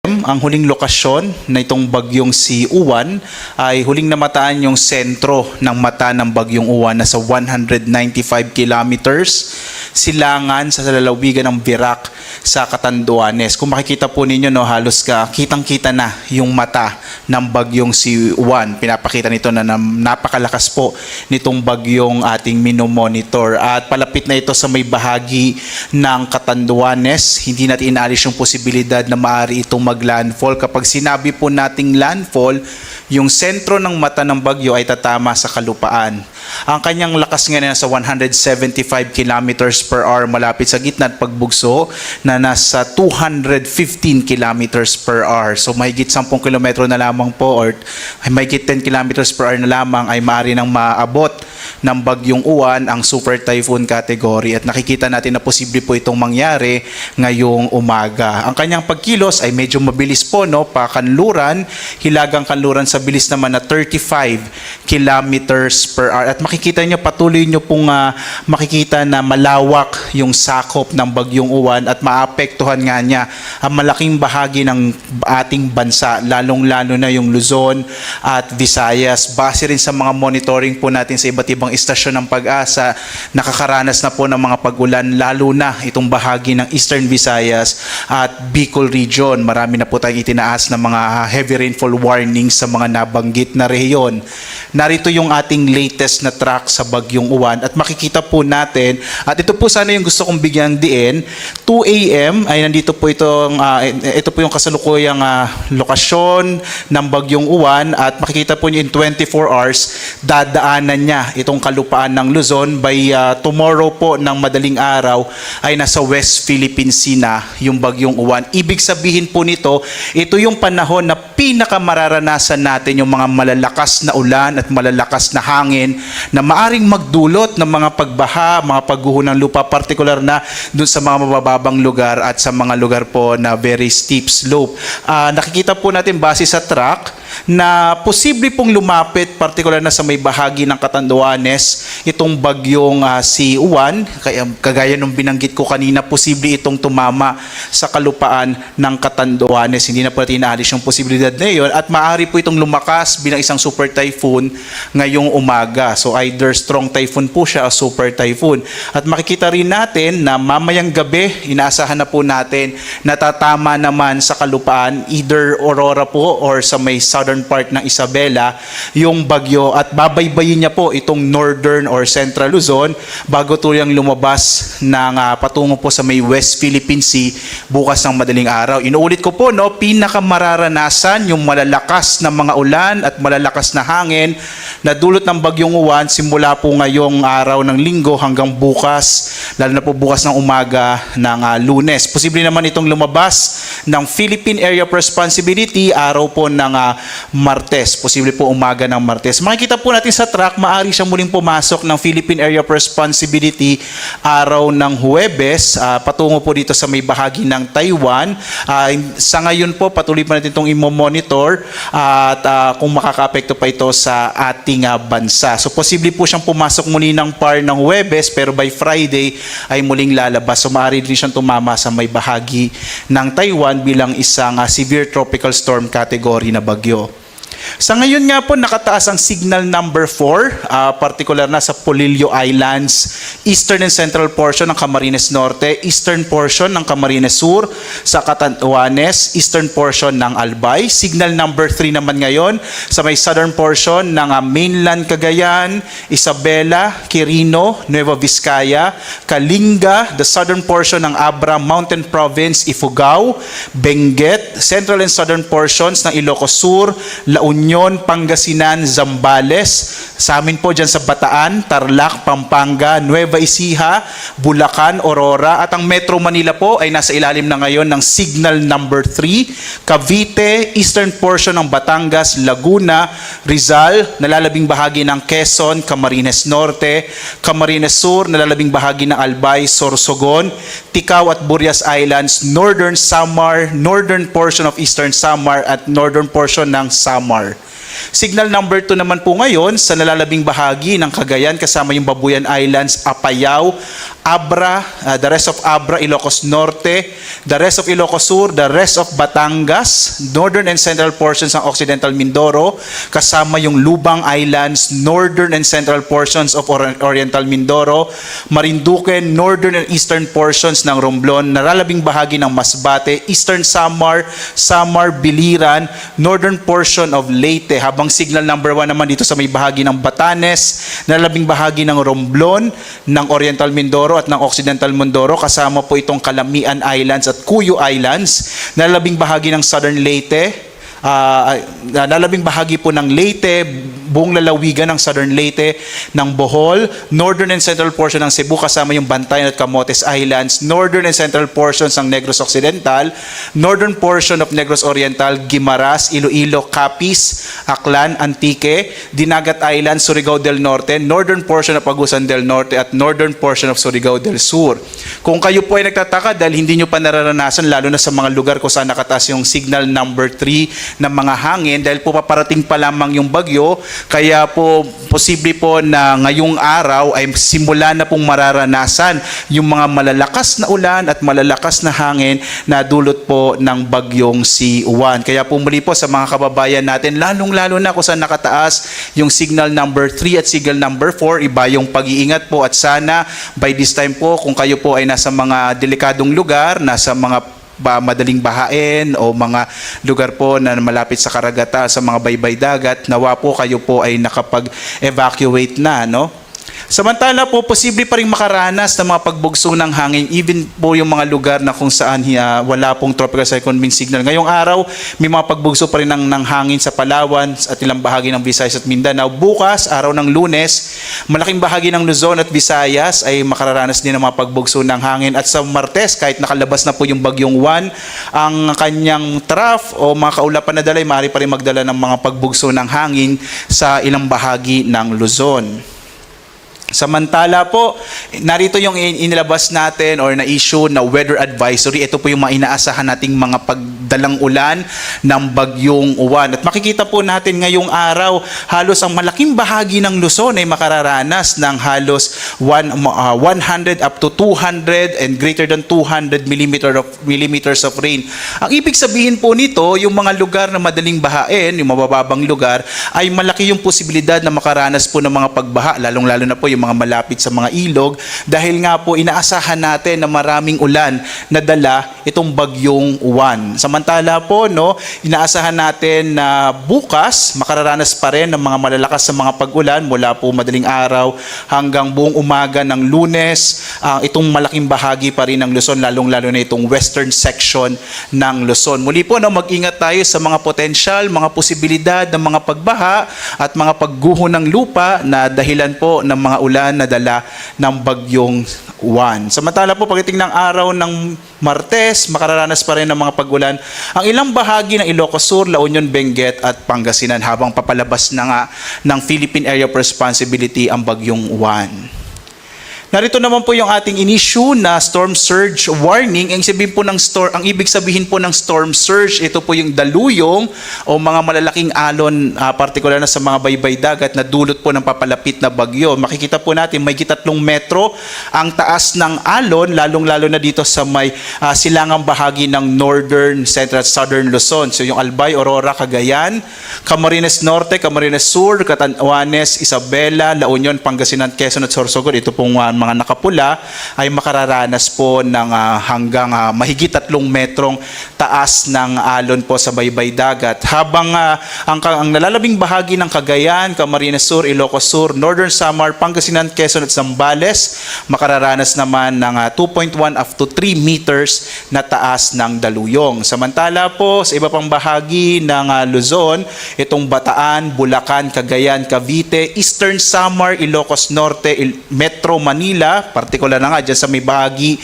Ang huling lokasyon na itong bagyong si Uwan ay huling namataan yung sentro ng mata ng bagyong Uwan na sa 195 kilometers silangan sa lalawigan ng Virac sa Catanduanes. Kung makikita po ninyo, no, halos kitang-kita na yung mata ng bagyong si Uwan. Pinapakita nito na napakalakas po nitong bagyong ating minomonitor. At palapit na ito sa may bahagi ng Catanduanes. Hindi natin inaalis yung posibilidad na maaari itong mag-landfall. Kapag sinabi po nating landfall, yung sentro ng mata ng bagyo ay tatama sa kalupaan. Ang kanyang lakas ngayon sa 175 kilometers per hour malapit sa gitna at pagbugso na nasa 215 kilometers per hour. So mahigit 10 kilometro na lamang po or mahigit 10 kilometers per hour na lamang ay maaari nang maabot ng bagyong Uwan ang super typhoon category at nakikita natin na posible po itong mangyari ngayong umaga. Ang kanyang pagkilos ay medyo mabilis po, no, pakanluran, hilagang kanluran sa bilis naman na 35 kilometers per hour. At makikita nyo, patuloy nyo pong makikita na malawak yung sakop ng bagyong Uwan at maapektuhan nga niya ang malaking bahagi ng ating bansa, lalong-lalo na yung Luzon at Visayas. Base rin sa mga monitoring po natin sa iba't ibang istasyon ng Pag-asa, nakakaranas na po ng mga pag-ulan, lalo na itong bahagi ng Eastern Visayas at Bicol region. Marami na po tayong itinaas na mga heavy rainfall warnings sa mga nabanggit na rehiyon. Narito yung ating latest na track sa bagyong Uwan at makikita po natin, at ito po sana yung gusto kong bigyan diin, 2 a.m. ay nandito po ito po yung kasalukuyang lokasyon ng bagyong Uwan at makikita po nyo in 24 hours dadaanan niya itong kalupaan ng Luzon. By tomorrow po ng madaling araw ay nasa West Philippine Sea na yung bagyong Uwan. Ibig sabihin po nito, ito yung panahon na pinakamararanasan natin yung mga malalakas na ulan at malalakas na hangin na maaring magdulot ng mga pagbaha, mga pagguho ng lupa, partikular na dun sa mga mabababang lugar at sa mga lugar po na very steep slope. Nakikita po natin base sa track na posible pong lumapit, partikular na sa may bahagi ng Catanduanes, itong bagyong si Uwan. Kagaya nung binanggit ko kanina, posible itong tumama sa kalupaan ng Catanduanes. Hindi na po natin inaalis yung posibilidad na yun at maaari po itong lumakas bilang isang super typhoon ngayong umaga. So either strong typhoon po siya o super typhoon. At makikita rin natin na mamayang gabi, inaasahan na po natin na tatama naman sa kalupaan, either Aurora po or sa may southern part ng Isabela, yung bagyo at babaybayin niya po itong northern or central Luzon bago tuluyang lumabas ng patungo po sa may West Philippine Sea bukas ng madaling araw. Inuulit ko po, no, pinakamararanasan yung malalakas na mga ulan at malalakas na hangin na dulot ng bagyong Uwan simula po ngayong araw ng Linggo hanggang bukas, lalo na po bukas ng umaga ng Lunes. Posible naman itong lumabas ng Philippine Area of Responsibility araw po ng Martes. Posible po umaga ng Martes. Makikita po natin sa track, maaari siyang muling pumasok ng Philippine Area of Responsibility araw ng Huwebes, patungo po dito sa may bahagi ng Taiwan. Sa ngayon po, patuloy pa natin itong i-monitor at kung makaka-apekto pa ito sa ating bansa. So posible po siyang pumasok muli ng PAR ng Huwebes pero by Friday ay muling lalabas. So maaari din siyang tumama sa may bahagi ng Taiwan bilang isang severe tropical storm category na bagyo. Sa ngayon nga po, nakataas ang signal number 4, partikular na sa Polillo Islands, eastern and central portion ng Camarines Norte, eastern portion ng Camarines Sur, sa Catanduanes, eastern portion ng Albay. Signal number 3 naman ngayon sa may southern portion ng mainland Cagayan, Isabela, Quirino, Nueva Vizcaya, Kalinga, the southern portion ng Abra Mountain Province, Ifugao, Benguet, central and southern portions ng Ilocos Sur, La Union, Pangasinan, Zambales, sa amin po dyan sa Bataan, Tarlac, Pampanga, Nueva Ecija, Bulacan, Aurora, at ang Metro Manila po ay nasa ilalim na ngayon ng signal number 3, Cavite, eastern portion ng Batangas, Laguna, Rizal, nalalabing bahagi ng Quezon, Camarines Norte, Camarines Sur, nalalabing bahagi ng Albay, Sorsogon, Ticao at Burias Islands, northern Samar, northern portion of eastern Samar at northern portion ng Samar. Samar. Signal number 2 naman po ngayon sa nalalabing bahagi ng Cagayan kasama yung Babuyan Islands, Apayao, Abra, the rest of Abra, Ilocos Norte, the rest of Ilocos Sur, the rest of Batangas, northern and central portions ng Occidental Mindoro, kasama yung Lubang Islands, northern and central portions of Oriental Mindoro, Marinduque, northern and eastern portions ng Romblon, nalalabing bahagi ng Masbate, eastern Samar, Samar, Biliran, northern portion of Leyte, habang signal number 1 naman dito sa may bahagi ng Batanes, nalalabing bahagi ng Romblon, ng Oriental Mindoro at ng Occidental Mindoro, kasama po itong Calamian Islands at Cuyo Islands, nalalabing bahagi ng Southern Leyte, nalalabing bahagi po ng Leyte, buong lalawigan ng Southern Leyte, ng Bohol, northern and central portion ng Cebu kasama yung Bantayan at Camotes Islands, northern and central portions ng Negros Occidental, northern portion of Negros Oriental, Guimaras, Iloilo, Capiz, Aklan, Antique, Dinagat Island, Surigao del Norte, northern portion of Agusan del Norte at northern portion of Surigao del Sur. Kung kayo po ay nagtataka dahil hindi nyo pa nararanasan lalo na sa mga lugar kung saan nakataas yung signal number 3 ng mga hangin dahil po paparating pa lamang yung bagyo, kaya po posible po na ngayong araw ay simula na pong mararanasan yung mga malalakas na ulan at malalakas na hangin na dulot po ng bagyong si Juan. Kaya po muli po sa mga kababayan natin, lalong-lalo na kung saan nakataas yung signal number 3 at signal number 4, iba yung pag-iingat po at sana by this time po kung kayo po ay nasa mga delikadong lugar, nasa mga madaling bahain o mga lugar po na malapit sa karagatan, sa mga baybay dagat, nawa po kayo po ay nakapag-evacuate na, no? Samantala po, posible pa rin makaranas ng mga pagbugso ng hangin, even po yung mga lugar na kung saan wala pong tropical cyclone wind signal. Ngayong araw, may mga pagbugso pa rin ng hangin sa Palawan at ilang bahagi ng Visayas at Mindanao. Bukas, araw ng Lunes, malaking bahagi ng Luzon at Visayas ay makararanas din ng mga pagbugso ng hangin. At sa Martes, kahit nakalabas na po yung bagyong Juan, ang kanyang trough o mga kaulapan na dala ay maaari pa rin magdala ng mga pagbugso ng hangin sa ilang bahagi ng Luzon. Samantala po, narito yung inilabas natin or na-issue na weather advisory. Ito po yung mga inaasahan nating mga pagdalang ulan ng bagyong Juan. At makikita po natin ngayong araw, halos ang malaking bahagi ng Luzon ay makararanas ng halos 100 up to 200 and greater than 200 millimeters of rain. Ang ibig sabihin po nito, yung mga lugar na madaling bahain, yung mabababang lugar, ay malaki yung posibilidad na makaranas po ng mga pagbaha, lalong-lalo na po yung mga malapit sa mga ilog dahil nga po inaasahan natin na maraming ulan na dala itong bagyong Juan. Samantala po, no, inaasahan natin na bukas makararanas pa rin ng mga malalakas sa mga pag-ulan mula po madaling araw hanggang buong umaga ng Lunes. Itong malaking bahagi pa rin ng Luzon, lalong-lalo na itong western section ng Luzon. Muli po, no, mag-ingat tayo sa mga potensyal, mga posibilidad ng mga pagbaha at mga pagguho ng lupa na dahilan po ng mga ulan na dala ng bagyong Juan. Samantala po, pagdating ng araw ng Martes, makararanas pa rin ng mga pag-ulan ang ilang bahagi ng Ilocos Sur, La Union, Benguet at Pangasinan habang papalabas na nga ng Philippine Area of Responsibility ang bagyong Juan. Narito naman po yung ating in-issue na storm surge warning. Ang ibig sabihin po ng storm surge, ito po yung daluyong o mga malalaking alon, partikular na sa mga baybay dagat na dulot po ng papalapit na bagyo. Makikita po natin may 3 metro ang taas ng alon, lalong-lalo na dito sa may silangang bahagi ng northern, central, southern Luzon. So yung Albay, Aurora, Cagayan, Camarines Norte, Camarines Sur, Catanduanes, Isabela, La Union, Pangasinan, Quezon at Sorsogon. Ito pong mga nakapula ay makararanas po ng hanggang mahigit 3 metrong taas ng alon po sa baybay dagat. Habang ang nalalabing bahagi ng Cagayan, Camarines Sur, Ilocos Sur, Northern Samar, Pangasinan, Quezon at Zambales, makararanas naman ng 2.1 up to 3 meters na taas ng daluyong. Samantala po sa iba pang bahagi ng Luzon, itong Bataan, Bulacan, Cagayan, Cavite, Eastern Samar, Ilocos Norte, Metro Manila, Manila, partikular na nga dyan sa may bahagi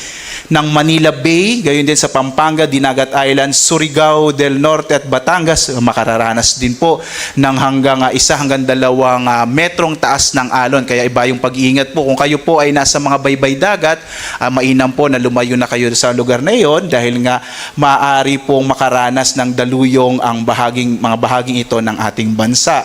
ng Manila Bay, gayon din sa Pampanga, Dinagat Island, Surigao del Norte at Batangas, makararanas din po ng hanggang 1 hanggang 2 metrong taas ng alon. Kaya iba yung pag-iingat po. Kung kayo po ay nasa mga baybay dagat, mainam po na lumayo na kayo sa lugar na iyon dahil nga maaari pong makaranas ng daluyong ang mga bahaging ito ng ating bansa.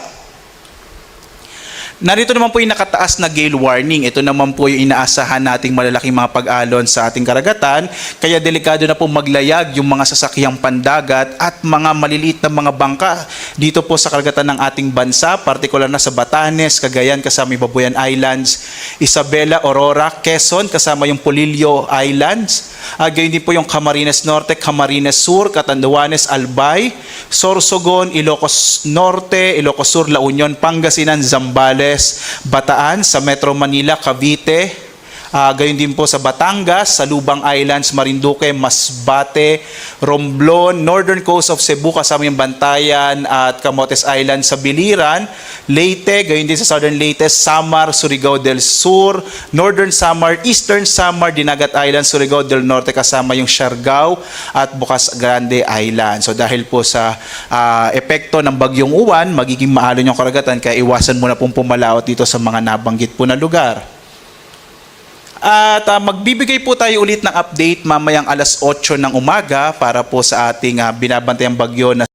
Narito naman po yung nakataas na gale warning. Ito naman po yung inaasahan nating malalaking mga pag-alon sa ating karagatan. Kaya delikado na po maglayag yung mga sasakyang pandagat at mga maliliit na mga bangka dito po sa karagatan ng ating bansa, partikular na sa Batanes, Cagayan kasama yung Babuyan Islands, Isabela, Aurora, Quezon kasama yung Polillo Islands. Gayon din po yung Camarines Norte, Camarines Sur, Catanduanes, Albay, Sorsogon, Ilocos Norte, Ilocos Sur, La Union, Pangasinan, Zambales, Bataan, sa Metro Manila, Cavite, gayon din po sa Batangas, sa Lubang Islands, Marinduque, Masbate, Romblon, Northern Coast of Cebu kasama yung Bantayan at Camotes Island sa Biliran, Leyte, gayon din sa Southern Leyte, Samar, Surigao del Sur, Northern Samar, Eastern Samar, Dinagat Island, Surigao del Norte kasama yung Siargao at Bocas Grande Island. So dahil po sa epekto ng bagyong Uwan, magiging maalon yung karagatan, kaya iwasan mo na pong pumalaot dito sa mga nabanggit po na lugar. At magbibigay po tayo ulit ng update mamayang 8:00 ng umaga para po sa ating binabantayang bagyo na